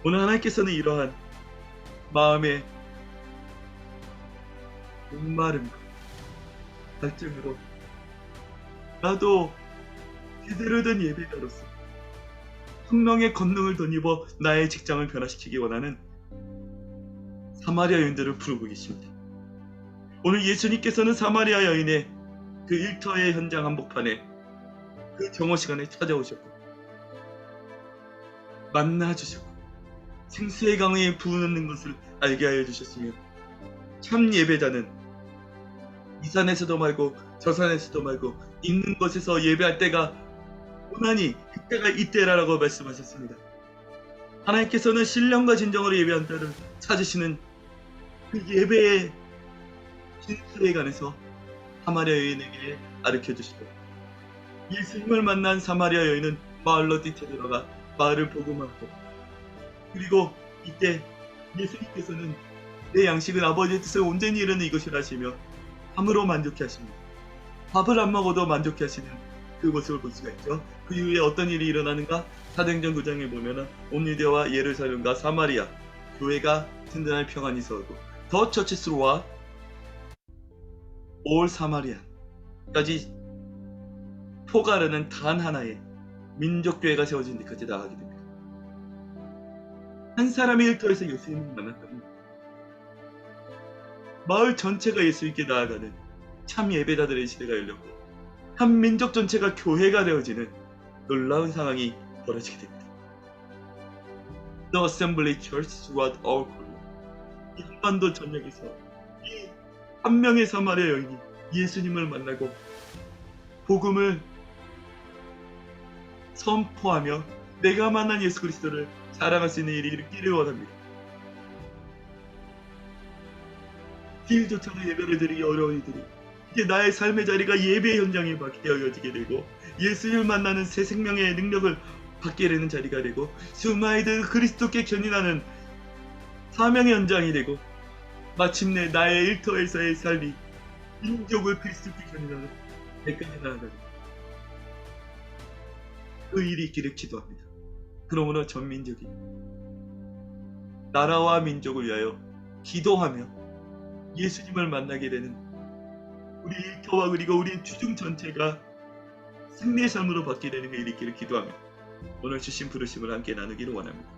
오늘 하나님께서는 이러한 마음의 목마름과 갈증으로 나도 제대로 된 예배자로서 성령의 권능을 덧입어 나의 직장을 변화시키기 원하는 사마리아 여인들을 부르고 계십니다. 오늘 예수님께서는 사마리아 여인의 그 일터의 현장 한복판에 그 정오 시간에 찾아오셨고 만나주셨고 생수의 강에 부으는 것을 알게 하여 주셨으며 참 예배자는 이 산에서도 말고 저 산에서도 말고 있는 곳에서 예배할 때가 고난이 그때가 이때라고 말씀하셨습니다. 하나님께서는 신령과 진정으로 예배한 때를 찾으시는 그 예배의 진수에 관해서 사마리아 여인에게 가르쳐 주시고 예수님을 만난 사마리아 여인은 마을로 뛰쳐들어가 마을을 복음하고 그리고 이때 예수님께서는 내 양식은 아버지의 뜻을 온전히 이루는 이것이라 하시며 함으로 만족해 하십니다. 밥을 안 먹어도 만족해 하시는 그 모습을 볼 수가 있죠. 그 이후에 어떤 일이 일어나는가? 사도행전 9장에 보면은 온 유대와 예루살렘과 사마리아 교회가 든든한 평안이 서고 The churches throughout all Samaria까지 포가르는 단 하나의 민족교회가 세워진 데까지 나아가게 됩니다. 한 사람의 일터에서 예수님을 만났다면 마을 전체가 예수님께 나아가는 참 예배자들의 시대가 열렸고 한 민족 전체가 교회가 되어지는 놀라운 상황이 벌어지게 됩니다. The Assembly Church throughout our Korea. 이 한반도 전역에서 이 한 명의 사마리아 여인이 예수님을 만나고 복음을 선포하며 내가 만난 예수 그리스도를 자랑할 수 있는 일이 있기를 원합니다. 길조차도 예배를 드리기 어려운 이들이 이제 나의 삶의 자리가 예배 현장에 되어지게 되고 예수님을 만나는 새 생명의 능력을 받게 되는 자리가 되고 수많은 그리스도께 견인하는 사명의 현장이 되고 마침내 나의 일터에서의 삶이 민족을 그리스도께 견인하는 데까지 나아가는 그 일이 있기를 기도합니다. 그러므로 전 민족이 나라와 민족을 위하여 기도하며 예수님을 만나게 되는 우리 일터와 그리고 우리 주중 전체가 승리의 삶으로 받게 되는 그 일이 있기를 기도하며 오늘 주신 부르심을 함께 나누기를 원합니다.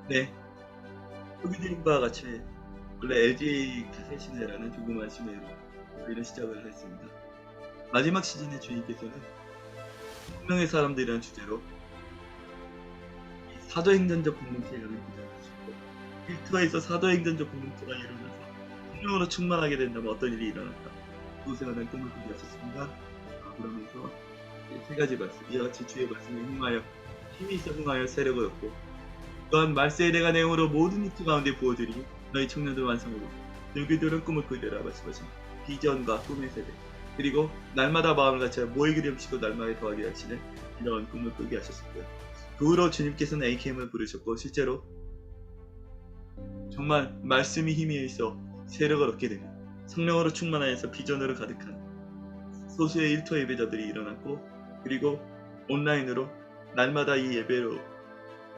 네, 여기 드린 바와 같이 원래 LG 카세 시내라는 조그만 시내로 저희는 시작을 했습니다. 마지막 시즌의 주인께서는 운명의 사람들이라는 주제로 사도행전적 공동체라는 주제를 하셨고 일터에서 사도행전적 공동체가 일어나서 성령으로 충만하게 된다면 어떤 일이 일어날까 그것에 꿈을 꾸게 하셨습니다. 그러면서 세 가지 말씀 이와 같이 주의 말씀에 흥하여 힘이 있어 흥하여 세력을 얻고 또한 말세에 대한 내용으로 모든 육체 가운데 부어들이 너희 청년들 완성으로 너희들은 꿈을 꾸리라 말씀하신 비전과 꿈의 세대 그리고 날마다 마음을 같이 모이게 되시고 날마다 더하게 하시는 이런 꿈을 꾸게 하셨었고요. 그 후로 주님께서는 AKM을 부르셨고 실제로 정말 말씀이 힘이 있어 세력을 얻게 되는 성령으로 충만하여서 비전으로 가득한 소수의 일터 예배자들이 일어났고 그리고 온라인으로 날마다 이 예배로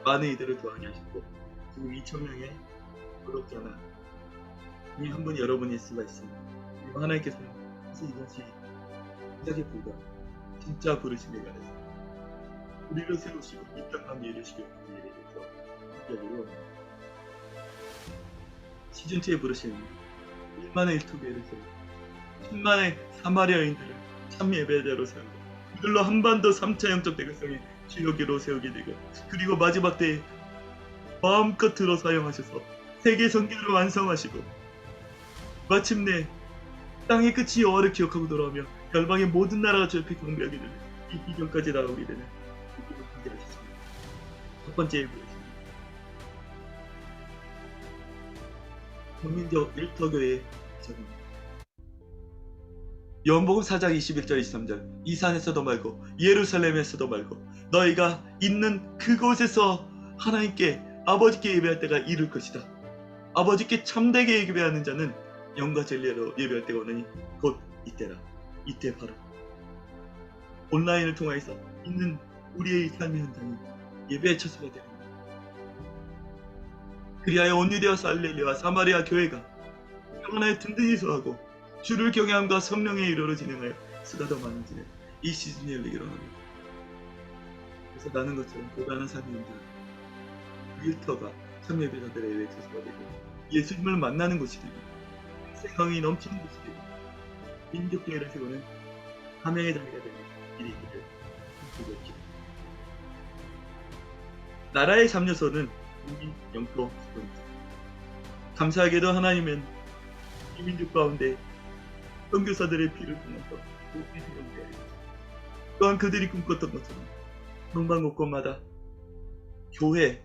많은 이들을 도와게 하셨고 지금 2,000명의 구독자나 이 한 분이 여러분일 수가 있습니다. 그리고 하나님께서는 사실 이것이 시작에 불과 진짜 부르심에 관해서 우리를 세우시고 이 땅만 이루시고 일에 대해서 기적으로 시즌2에 부르신 1만의 일투교회를 세우고 10만의 사마리아인들을 참 예배자로 세우고 이들로 한반도 3차 영적 대결성의 주역으로 세우게 되고 그리고 마지막 때에 마음껏 들어 사용하셔서 세계 선교를 완성하시고 마침내 땅의 끝이 여호와를 기억하고 돌아오며 열방의 모든 나라가 주 옆에 경배하게 되는 이 비전까지 나오게 되는 기쁨을 하게 하셨습니다. 첫 번째 예배였습니다. 국민적 일터교회의 기적입니다. 요한복음 4장 21절 23절 이 산에서도 말고 예루살렘에서도 말고 너희가 있는 그곳에서 하나님께 아버지께 예배할 때가 이룰 것이다. 아버지께 참되게 예배하는 자는 영과 진리로 예배할 때가 오느니 곧 이때라. 이때 바로 온라인을 통해서 있는 우리의 삶의 현장이 예배의 처소가 됩니다. 그리하여 온 유대와 갈릴리와 사마리아 교회가 평안하여 든든히 서하고 주를 경외함과 성령의 일로로 진행하여 수가 더 많아지는 이 시즌이 열리기로 합니다. 그래서 나는 것처럼 고단한 삶의 현장, 그 일터가 참예배자들의 예배의 처소가 되고 예수님을 만나는 곳이 되고 생각이 넘치는 곳이 되고 민족교회를 세우는 감행의 자리가 되는 일이 있기를 기도합니다. 나라의 3요소는 국민, 영토, 주권입니다. 감사하게도 하나님은 이 민족 가운데 선교사들의 피를 통해서 복이 세우게 하였습니다. 또한 그들이 꿈꿨던 것처럼 동방 곳곳마다 교회,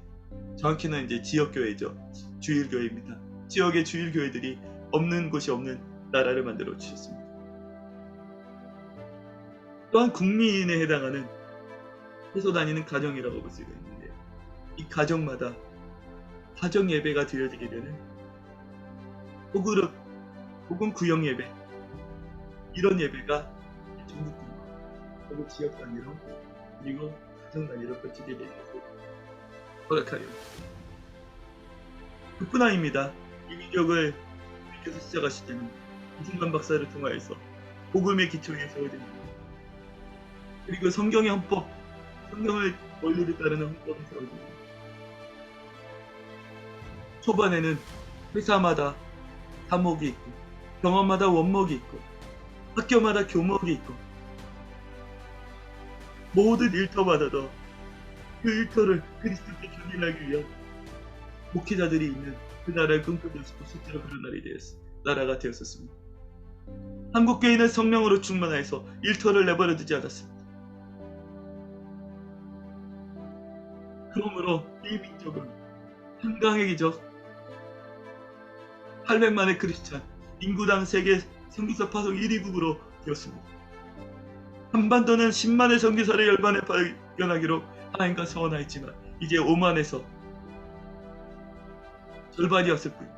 정확히는 이제 지역교회죠. 주일교회입니다. 지역의 주일교회들이 없는 곳이 없는 나라를 만들어 주셨습니다. 또한 국민에 해당하는 해서 다니는 가정이라고 볼 수가 있는데 이 가정마다 가정 예배가 드려지게 되는 호그룹 혹은 구역 예배 이런 예배가 전국적으로 그리고 지역 단위로 그리고 가정 단위로 펼치게 되는 것을 허락하여 그뿐 아닙니다. 이 민족을 주께서 시작하실 때는 이승만 박사를 통하여서 복음의 기초에 세워집니다. 그리고 성경의 헌법, 성경의 원리를 따르는 헌법이 세워집니다. 초반에는 회사마다 사목이 있고 병원마다 원목이 있고 학교마다 교목이 있고 모든 일터마다도 그 일터를 그리스도께 견인하기 위한 목회자들이 있는 그 나라를 꿈꾸면서 실제로 그런 나라가 되었었습니다. 한국교회는 성령으로 충만하여서 일터를 내버려 두지 않았습니다. 그러므로 이 민족은 한강의 기적 800만의 크리스찬 인구당 세계 선교사 파송 1위국으로 되었습니다. 한반도는 10만의 선교사를 열반에 발견하기로 하나님과 서원하였지만 이제 5만에서 절반이었을 뿐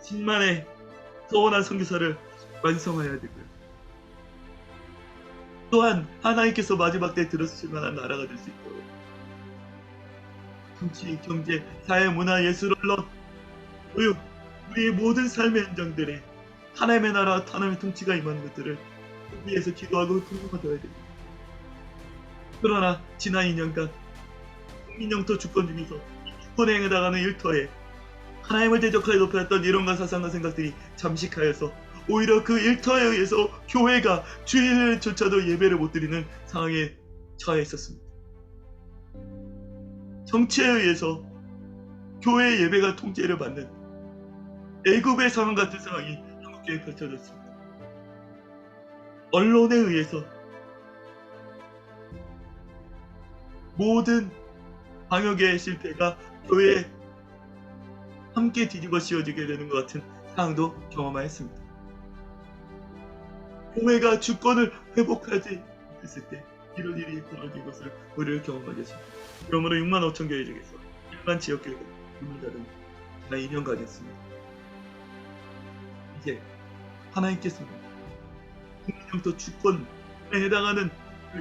10만의 서원한 선교사를 완성해야 되고요. 또한 하나님께서 마지막 때 들어주실 만한 나라가 될 수 있도록 정치, 경제, 사회, 문화, 예술, 언론, 교육 우리의 모든 삶의 현장들에 하나님의 나라, 하나님의 통치가 임하는 것들을 위해서 기도하고 궁금하셔야 됩니다. 그러나 지난 2년간 국민 영토 주권 중에서 주권에 해당하는 일터에 하나님을 대적하여 높였던 이론과 사상과 생각들이 잠식하여서 오히려 그 일터에 의해서 교회가 주일조차도 예배를 못 드리는 상황에 처해 있었습니다. 정치에 의해서 교회의 예배가 통제를 받는 애굽의 상황 같은 상황이 한국교회에 펼쳐졌습니다. 언론에 의해서 모든 방역의 실패가 교회에 함께 뒤집어 씌워지게 되는 것 같은 상황도 경험하였습니다. 교회가 주권을 회복하지 못했을 때 이런 일이 벌어진 것을 우리를 경험하게 했습니다. 그러므로 6만 5천 교회 중에서 1만 지역교회가 문을 닫은 지난 2년간이었습니다. 이제 하나님께서 국민영토 주권에 해당하는 그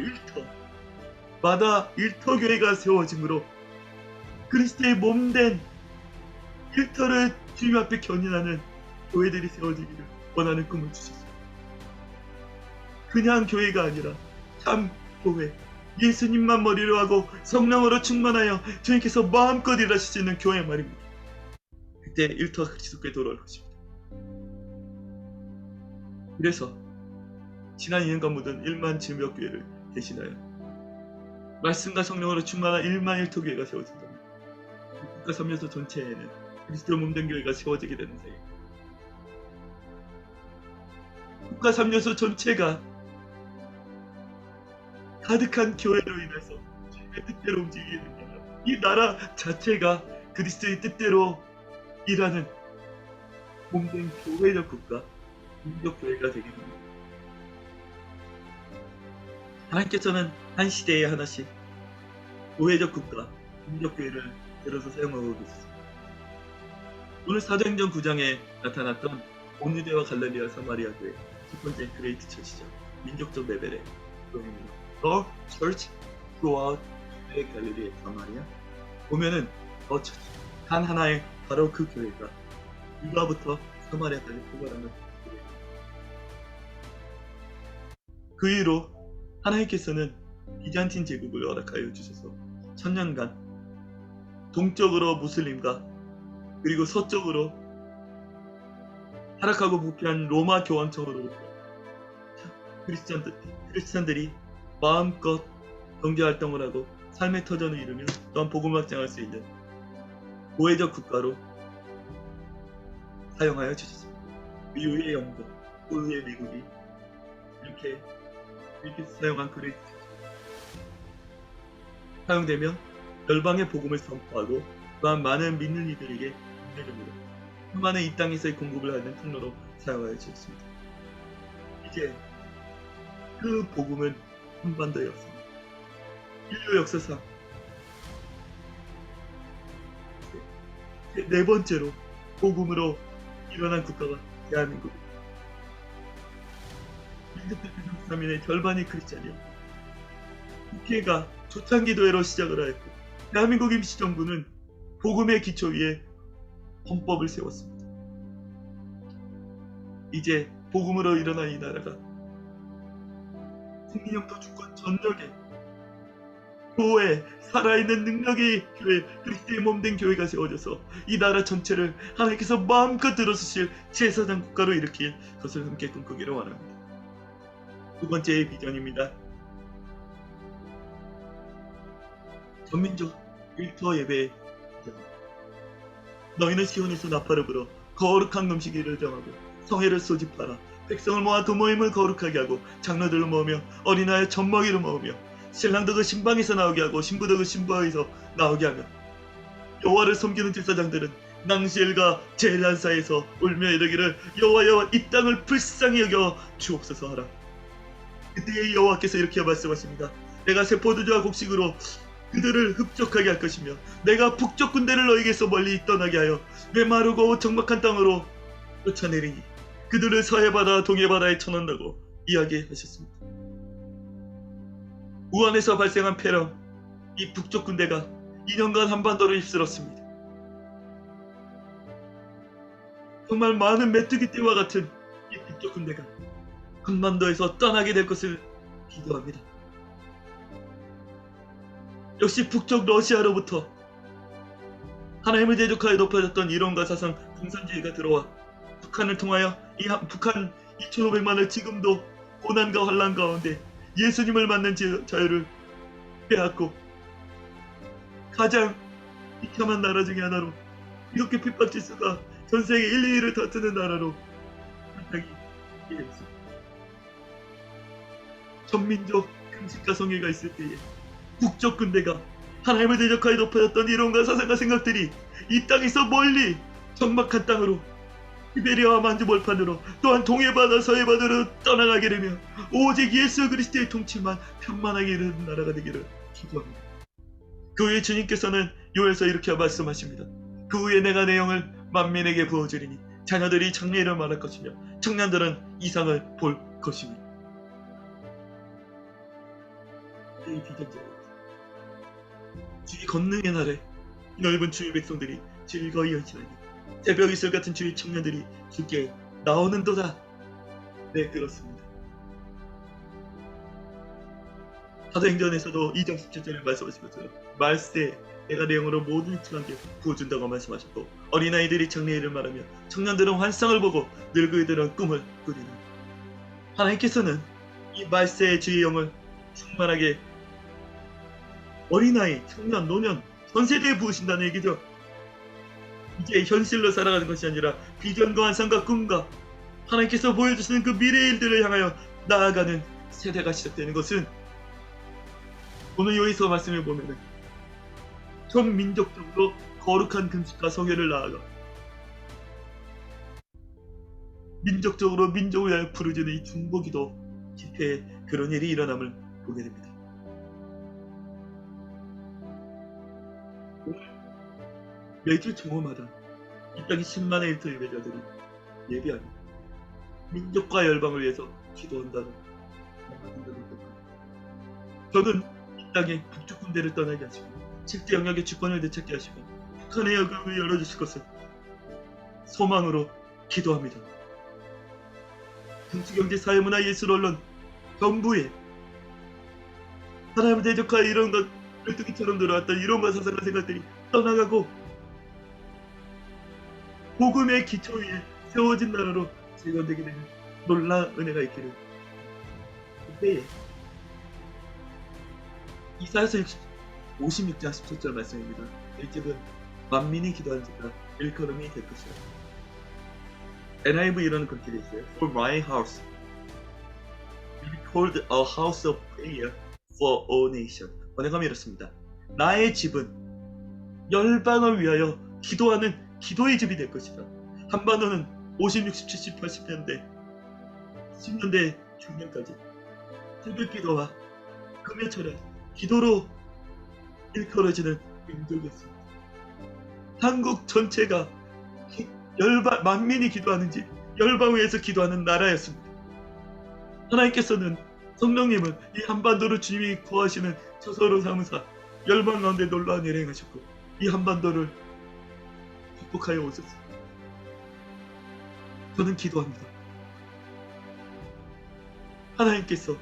일터마다 일터교회가 세워짐으로 그리스도의 몸된 일터를 주님 앞에 견인하는 교회들이 세워지기를 원하는 꿈을 주셨습니다. 그냥 교회가 아니라 참 교회, 예수님만 머리로 하고 성령으로 충만하여 주님께서 마음껏 일하실 수 있는 교회 말입니다. 그때 일터가 그리스도께 돌아올 것입니다. 그래서 지난 2년간 묻은 1만 지역교회를 대신하여 말씀과 성령으로 충만한 1만 일터교회가 세워진답니다. 국가 3요소 전체에는 그리스도 몸된 교회가 세워지게 되는 사이 국가 3요소 전체가 가득한 교회로 인해서 주님의 뜻대로 움직이게 됩니다. 이 나라 자체가 그리스도의 뜻대로 일하는 몸된 교회적 국가, 민족 교회가 되게 됩니다. 하나님께서는 한 시대에 하나씩 교회적 국가, 민족 교회를 들어서 사용하고 계십니다. 오늘 사도행전 9장에 나타났던 온 유대와 갈릴리와 사마리아 교회 첫 번째 그레이트 처치죠. 민족적 레벨의 교회입니다. The Church 주와 유대 갈릴리 사마리아 보면은 단 하나의 바로 그 교회가 유다부터 사마리아까지 포괄하는 그 이후로 하나님께서는 비잔틴 제국을 허락하여 주셔서 천년간 동쪽으로 무슬림과 그리고 서쪽으로 타락하고 부패한 로마 교황청으로부터 크리스찬들이 마음껏 경제활동을 하고 삶의 터전을 이루며 또한 복음을 확장할 수 있는 고해적 국가로 사용하여 주셨습니다. 이후에 영국, 그 후에 미국이 이렇게 사용한 글을 사용되면 열방의 복음을 선포하고 또한 많은 믿는 이들에게 은혜를 수많은 이 땅에서의 공급을 하는 통로로 사용하여 주셨습니다. 이제 그 복음은 한반도였습니다. 인류 역사상 네 번째로 복음으로 일어난 국가가 대한민국입니다. 민족대 163인의 절반이 크리스찬이요. 국회가 초창기도회로 시작을 하였고 대한민국 임시정부는 복음의 기초 위에 헌법을 세웠습니다. 이제 복음으로 일어난 이 나라가 국민영토 주권 전역에 교회, 살아있는 능력의 교회, 그리스도의 몸된 교회가 세워져서 이 나라 전체를 하나님께서 마음껏 들어주실 제사장 국가로 일으킬 것을 함께 꿈꾸기를 원합니다. 두 번째의 비전입니다. 전민족 일터 예배의 비전. 너희는 시온에서 나팔을 불어 거룩한 금식일을 정하고 성회를 소집하라. 백성을 모아 도모임을 거룩하게 하고 장로들을 모으며 어린아이 젖먹이를 모으며 신랑도 그 신방에서 나오게 하고 신부도 그 신방에서 나오게 하며 여호와를 섬기는 제사장들은 낭시엘과 제란 사이에서 울며 이르기를 여호와 이 땅을 불쌍히 여겨 주옵소서 하라. 그때 여호와께서 이렇게 말씀하십니다. 내가 새 포도주와 곡식으로 그들을 흡족하게 할 것이며 내가 북쪽 군대를 너희에게서 멀리 떠나게 하여 메마르고 적막한 땅으로 쫓아내리니 그들을 서해 바다 동해 바다에 쳐넣는다고 이야기하셨습니다. 우한에서 발생한 폐렴, 이 북쪽 군대가 2년간 한반도를 휩쓸었습니다. 정말 많은 메뚜기 떼와 같은 이 북쪽 군대가 한반도에서 떠나게 될 것을 기도합니다. 역시 북쪽 러시아로부터 하나님을 대적하여 높아졌던 이론과 사상 공산주의가 들어와 북한을 통하여 북한 2,500만을 지금도 고난과 환란 가운데 예수님을 만난 자유를 빼앗고 가장 비참한 나라 중에 하나로 이렇게 핍박 지수가 전세계 1, 2위를 다투는 나라로 선택이 되었습니다. 전민족 금식과 성회가 있을 때에 북쪽 군대가 하나님을 대적하여 높아졌던 이론과 사상과 생각들이 이 땅에서 멀리 적막한 땅으로 시베리아와 만주벌판으로 또한 동해바다 서해바다로 떠나가게 되며 오직 예수 그리스도의 통치만 평만하게 이르는 나라가 되기를 기도합니다. 그 후에 주님께서는 요엘서 이렇게 말씀하십니다. 그 후에 내가 내 영을 만민에게 부어주리니 자녀들이 장래일을 말할 것이며 청년들은 이상을 볼 것이니. 이 비전자입니다. 주의 권능의 날에 넓은 주의 백성들이 즐거이 연신하니 새벽 이슬 같은 주의 청년들이 주께 나오는도다. 네, 그렇습니다. 사도행전에서도 2장 17절에 말씀하신 것처럼 말세 내가 내 영으로 모든 청년에게 부어준다고 말씀하셨고 어린아이들이 장래일을 말하며 청년들은 환상을 보고 늙은이들은 꿈을 꾸리니 하나님께서는 이 말세의 주의 영을 충만하게 어린아이, 청년, 노년 전 세대에 부으신다는 얘기죠. 이제 현실로 살아가는 것이 아니라 비전과 환상과 꿈과 하나님께서 보여주시는 그 미래의 일들을 향하여 나아가는 세대가 시작되는 것은 오늘 여기서 말씀을 보면은 전 민족적으로 거룩한 금식과 성회를 나아가 민족적으로 민족을 위하여 부르짖는 이 중보기도 집회에 그런 일이 일어남을 보게 됩니다. 매주 정오마다 이 땅의 10만의 일터 예배자들이 예배하며 민족과 열방을 위해서 기도한다는 저는 이 땅의 북쪽 군대를 떠나게 하시고 7대 영역의 주권을 되찾게 하시고 북한의 여금을 열어주실 것을 소망으로 기도합니다. 정치경제 사회문화 예술 언론 정부에 하나님을 대적하여 이런 것 꼴뚜기처럼 들어왔던 이론과 사상과 생각들이 떠나가고 복음의 기초 위에 세워진 나라로 재건되게 되는 놀라운 은혜가 있기를. 그때에 이사야서 56장 17절 말씀입니다. 1집은 만민이 기도하는 자가 일컬음이 될 것이다. NIV 이런 그렇게 돼 있어요. For my house will be called a house of prayer for all nations. 번역하면 이렇습니다. 나의 집은 열방을 위하여 기도하는 기도의 집이 될 것이다. 한반도는 50, 60, 70, 80년대 10년대 중년까지 새벽 기도와 금요 철야 기도로 일컬어지는 민족이었습니다. 한국 전체가 만민이 기도하는 집, 열방 위에서 기도하는 나라였습니다. 하나님께서는 성령님은 이 한반도를 주님이 구하시는 처소로 삼으사 열방 가운데 놀라운 일을 행하셨고 이 한반도를 축복하여 오셨습니다. 저는 기도합니다. 하나님께서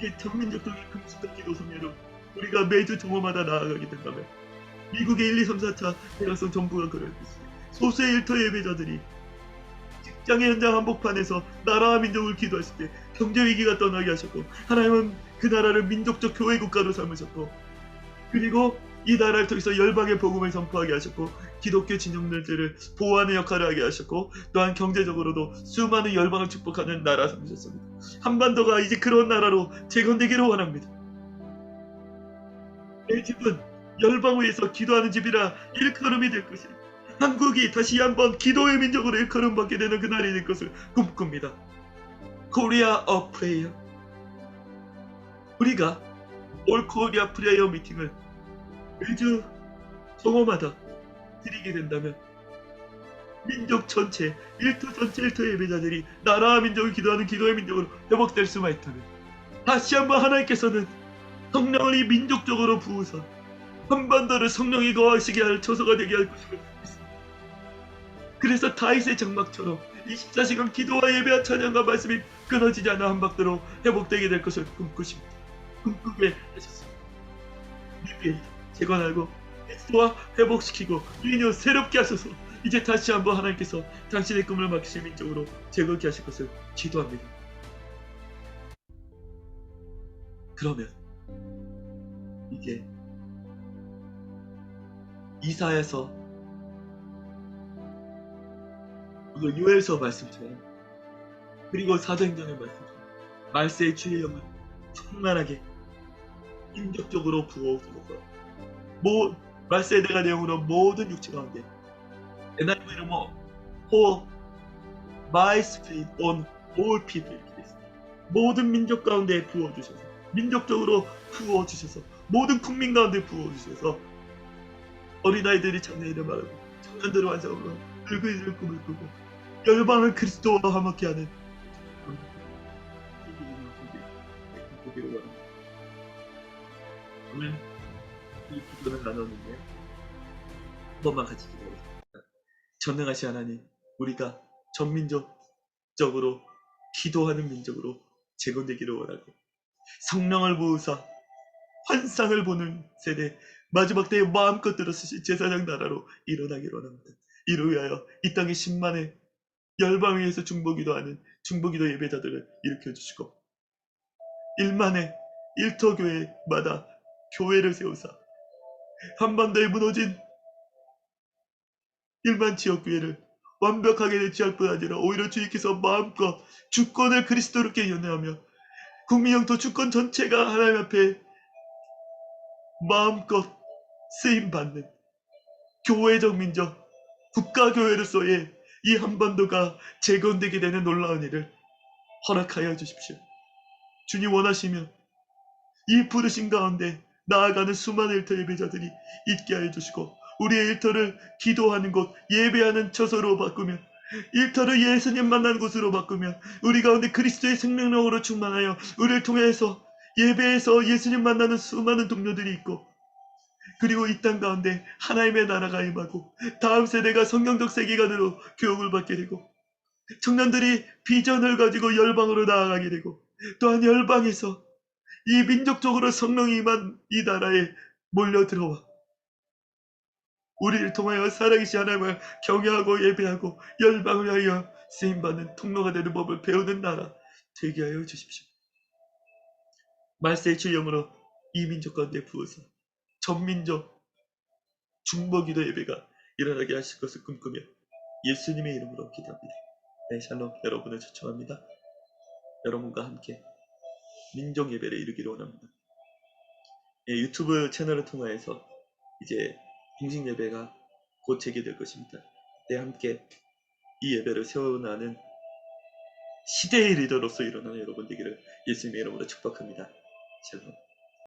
이게 전민족적인 금식과 기도 성례로 우리가 매주 정오마다 나아가게 된다면 미국의 1, 2, 3, 4차 대각성 정부가 그럴 것입니다. 소수의 일터 예배자들이 직장의 현장 한복판에서 나라와 민족을 기도하실 때 경제 위기가 떠나게 하셨고 하나님은 그 나라를 민족적 교회 국가로 삼으셨고 그리고 이 나라를 통해서 열방의 복음을 선포하게 하셨고 기독교 진영들을 보호하는 역할을 하게 하셨고 또한 경제적으로도 수많은 열방을 축복하는 나라 삼으셨습니다. 한반도가 이제 그런 나라로 재건되기를 원합니다. 내 집은 열방 위에서 기도하는 집이라 일컬음이 될 것이다. 한국이 다시 한번 기도의 민족으로 일컬음 받게 되는 그날이 될 것을 꿈꿉니다. Korea of Prayer. 우리가 올 코리아 프레이어 미팅을 매주 정오마다 드리게 된다면 민족 전체, 일터 전체 일터 예배자들이 나라와 민족을 기도하는 기도의 민족으로 회복될 수만 있다면 다시 한번 하나님께서는 성령을 이 민족적으로 부으사 한반도를 성령이 거하시게 할 처소가 되게 할 것을 믿습니다. 그래서 다윗의 장막처럼 24시간 기도와 예배와 찬양과 말씀이 끊어지지 않아 한반도로 회복되게 될 것을 꿈꾸게 하셨습니다. 믿게 재건하고 그리스도와 회복시키고 유인을 새롭게 하셔서 이제 다시 한번 하나님께서 당신의 꿈을 막히실 민족으로 재건케 하실 것을 기도합니다. 그러면 이게 이사야서 그리고 요엘서 말씀처럼 그리고 사도행전의 말씀처럼 말세의 주의 영을 충만하게 인격적으로 부어오셔서 말세의 대가 내용으로 모든 육체 가운데 NIV로 For my spirit on all people 이렇게 되어 있습니다. 모든 민족 가운데 부어주셔서 민족적으로 부어주셔서 모든 국민 가운데 부어주셔서 어린아이들이 장래일을 말하고 청년들을 완성으로 늙은이들 꿈을 꾸고 열방을 그리스도와 화목케 하는 보기를 원합니다. 오늘 이 기도를 나눴는데 한 번만 같이 기도하겠습니다. 전능하신 하나님, 우리가 전민족적으로 기도하는 민족으로 재건되기를 원하고 성령을 부으사 환상을 보는 세대 마지막 때에 마음껏 들어서신 제사장 나라로 일어나기를 원합니다. 이를 위하여 이 땅의 10만의 열방 위에서 중보기도하는 중보기도 예배자들을 일으켜주시고 1만의 일터교회마다 교회를 세우사 한반도에 무너진 1만 지역교회를 완벽하게 대체할 뿐 아니라 오히려 주님께서 마음껏 주권을 그리스도롭게 연회하며 국민영토 주권 전체가 하나님 앞에 마음껏 쓰임받는 교회적 민족 국가교회로서의 이 한반도가 재건되게 되는 놀라운 일을 허락하여 주십시오. 주님 원하시면 이 부르신 가운데 나아가는 수많은 일터 예배자들이 있게 하여 주시고 우리의 일터를 기도하는 곳 예배하는 처소로 바꾸며 일터를 예수님 만나는 곳으로 바꾸며 우리 가운데 그리스도의 생명력으로 충만하여 우리를 통해서 예배에서 예수님 만나는 수많은 동료들이 있고, 그리고 이 땅 가운데 하나님의 나라가 임하고 다음 세대가 성경적 세계관으로 교육을 받게 되고, 청년들이 비전을 가지고 열방으로 나아가게 되고, 또한 열방에서 이 민족적으로 성령이 임한 이 나라에 몰려 들어와 우리를 통하여 살아계신 하나님을 경외하고 예배하고 열방을 위하여 쓰임받는 통로가 되는 법을 배우는 나라 되게 하여 주십시오. 말세의 주영으로 이 민족 가운데 부어서 전민족 중보기도 예배가 일어나게 하실 것을 꿈꾸며 예수님의 이름으로 기도합니다. 네, 샬롬. 여러분을 초청합니다. 여러분과 함께 민족 예배를 이루기를 원합니다. 예, 유튜브 채널을 통하여서 이제 공식 예배가 곧 재개될 것입니다. 그때 함께 이 예배를 세워나가는 시대의 리더로서 일어나는 여러분 되기를 예수님의 이름으로 축복합니다. 샬롬.